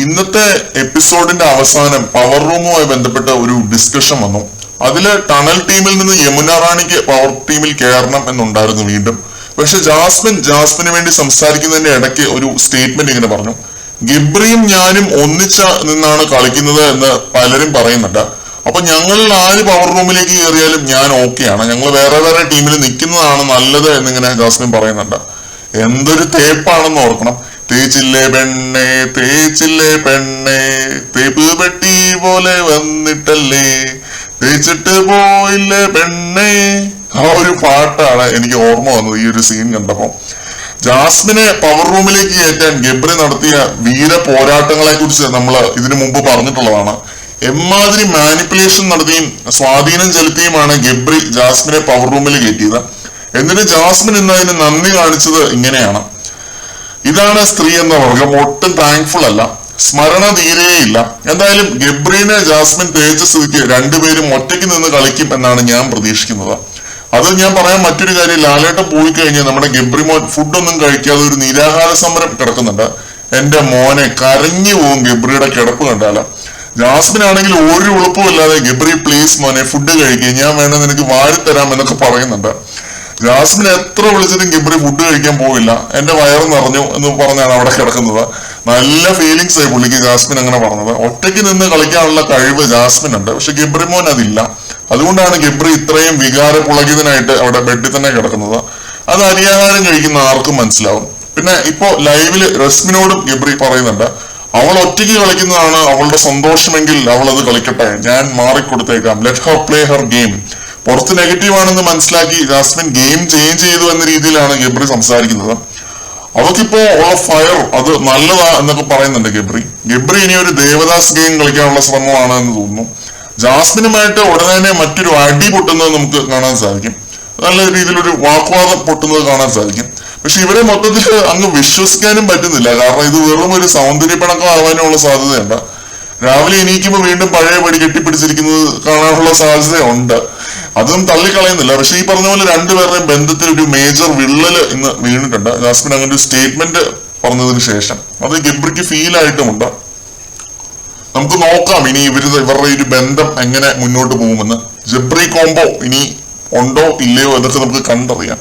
ഇന്നത്തെ എപ്പിസോഡിന്റെ അവസാനം പവർ റൂമുമായി ബന്ധപ്പെട്ട ഒരു ഡിസ്കഷൻ വന്നു. അതില് ടണൽ ടീമിൽ നിന്ന് യമുന റാണിക്ക് പവർ ടീമിൽ കയറണം എന്നുണ്ടായിരുന്നു വീണ്ടും. പക്ഷെ ജാസ്മിന് വേണ്ടി സംസാരിക്കുന്നതിന്റെ ഇടയ്ക്ക് ഒരു സ്റ്റേറ്റ്മെന്റ് ഇങ്ങനെ പറഞ്ഞു, ഗബ്രിയും ഞാനും ഒന്നിച്ച നിന്നാണ് കളിക്കുന്നത് എന്ന് പലരും പറയുന്നുണ്ട്. അപ്പൊ ഞങ്ങൾ ആര് പവർ റൂമിലേക്ക് കയറിയാലും ഞാൻ ഓക്കെയാണ്, ഞങ്ങൾ വേറെ വേറെ ടീമിൽ നിൽക്കുന്നതാണ് നല്ലത് എന്നിങ്ങനെ ജാസ്മിൻ പറയുന്നുണ്ട്. എന്തൊരു തേപ്പാണെന്ന് ഓർക്കണം. തേച്ചില്ലേ പെണ്ണെ തേച്ചില്ലേ പെണ്ണെ തേപ്പ് പെട്ടി പോലെ വന്നിട്ടല്ലേ തേച്ചിട്ട് പോയില്ലേ പെണ്ണെ. ആ ഒരു പാട്ടാണ് എനിക്ക് ഓർമ്മ വന്നത് ഈ ഒരു സീൻ കണ്ടപ്പോ. ജാസ്മിനെ പവർ റൂമിലേക്ക് കയറ്റാൻ ഗബ്രി നടത്തിയ വീര പോരാട്ടങ്ങളെ കുറിച്ച് നമ്മൾ ഇതിനു മുമ്പ് പറഞ്ഞിട്ടുള്ളതാണ്. എമ്മാതിരി മാനിപ്പുലേഷൻ നടത്തിയും സ്വാധീനം ചെലുത്തിയുമാണ് ഗബ്രി ജാസ്മിനെ പവർ റൂമിൽ കയറ്റിയത്. എന്നിട്ട് ജാസ്മിൻ ഇന്ന് അതിന് നന്ദി കാണിച്ചത് ഇങ്ങനെയാണ്. ഇതാണ് സ്ത്രീ എന്ന വർഗം, ഒട്ടും താങ്ക്ഫുൾ അല്ല, സ്മരണ തീരെയില്ല. എന്തായാലും ഗബ്രീനെ ജാസ്മിൻ തേച്ച സ്ഥിതിക്ക് രണ്ടുപേരും ഒറ്റയ്ക്ക് നിന്ന് കളിക്കും എന്നാണ് ഞാൻ പ്രതീക്ഷിക്കുന്നത്. അത് ഞാൻ പറയാൻ മറ്റൊരു കാര്യം, ലാലേട്ടൻ പോയി കഴിഞ്ഞാൽ നമ്മുടെ ഗബ്രി മോൻ ഫുഡൊന്നും കഴിക്കാതെ ഒരു നിരാഹാര സമരം കിടക്കുന്നുണ്ട്. എന്റെ മോനെ കരഞ്ഞു പോകും ഗബ്രിയുടെ കിടപ്പ് കണ്ടാല്. ജാസ്മിൻ ആണെങ്കിൽ ഒരു ഉളുപ്പും ഇല്ലാതെ ഗബ്രി പ്ലീസ് മോനെ ഫുഡ് കഴിക്കുക, ഞാൻ വേണം നിനക്ക് വാരിത്തരാം എന്നൊക്കെ പറയുന്നുണ്ട്. ജാസ്മിൻ എത്ര വിളിച്ചിട്ടും ഗബ്രി ഫുഡ് കഴിക്കാൻ പോയില്ല. എന്റെ വയറ് നിറഞ്ഞു എന്ന് പറഞ്ഞാണ് അവിടെ കിടക്കുന്നത്. നല്ല ഫീലിങ്സ് ആയി പുള്ളിക്ക് ജാസ്മിൻ അങ്ങനെ പറഞ്ഞത്. ഒറ്റയ്ക്ക് നിന്ന് കളിക്കാനുള്ള കഴിവ് ജാസ്മിൻ ഉണ്ട്, പക്ഷെ ഗബ്രി മോൻ അതില്ല. അതുകൊണ്ടാണ് ഗബ്രി ഇത്രയും വികാരപുളകിതനായിട്ട് അവിടെ ബെഡിൽ തന്നെ കിടക്കുന്നത്. അത് അരിയാഹാരം കഴിക്കുന്ന ആർക്കും മനസ്സിലാവും. പിന്നെ ഇപ്പോ ലൈവില് റസ്മിനോടും ഗബ്രി പറയുന്നുണ്ട്, അവൾ ഒറ്റയ്ക്ക് കളിക്കുന്നതാണ് അവളുടെ സന്തോഷമെങ്കിൽ അവൾ അത് കളിക്കട്ടെ, ഞാൻ മാറിക്കൊടുത്തേക്കാം, let her play her game. പുറത്ത് നെഗറ്റീവ് ആണെന്ന് മനസ്സിലാക്കി ജാസ്മിൻ ഗെയിം ചേഞ്ച് ചെയ്തു എന്ന രീതിയിലാണ് ഗബ്രി സംസാരിക്കുന്നത്. അവൾക്കിപ്പോ ഉള്ള ഫയർ അത് നല്ലതാ എന്നൊക്കെ പറയുന്നുണ്ട് ഗബ്രി ഇനി ഒരു ദേവദാസ് ഗെയിം കളിക്കാനുള്ള ശ്രമമാണ് എന്ന് തോന്നുന്നു. ജാസ്മിനുമായിട്ട് ഉടനെ മറ്റൊരു അടി പൊട്ടുന്നത് നമുക്ക് കാണാൻ സാധിക്കും, നല്ല രീതിയിലൊരു വാഗ്വാദം പൊട്ടുന്നത് കാണാൻ സാധിക്കും. പക്ഷെ ഇവരെ മൊത്തത്തിൽ അങ്ങ് വിശ്വസിക്കാനും പറ്റുന്നില്ല, കാരണം ഇത് വെറും ഒരു സൗന്ദര്യപ്പിണക്കം ആവാനുള്ള സാധ്യതയുണ്ട്. രാവിലെ എണീക്കുമ്പോൾ വീണ്ടും പഴയപടി കെട്ടിപ്പിടിച്ചിരിക്കുന്നത് കാണാനുള്ള സാധ്യതയുണ്ട്. അതും തള്ളിക്കളയുന്നില്ല. പക്ഷെ ഈ പറഞ്ഞ പോലെ രണ്ടുപേരുടെയും ബന്ധത്തിൽ ഒരു മേജർ വിള്ളല് ഇന്ന് വീണിട്ടുണ്ട് ജാസ്മിൻ അങ്ങനെ ഒരു സ്റ്റേറ്റ്മെന്റ് പറഞ്ഞതിന് ശേഷം. അത് ഗബ്രിക്ക് ഫീൽ ആയിട്ടുമുണ്ട്. നമുക്ക് നോക്കാം ഇനി ഇവരുടെ ഒരു ബന്ധം എങ്ങനെ മുന്നോട്ട് പോകുമെന്ന്. ഗബ്രി കോംബോ ഇനി ഉണ്ടോ ഇല്ലയോ എന്നൊക്കെ നമുക്ക് കണ്ടറിയാം.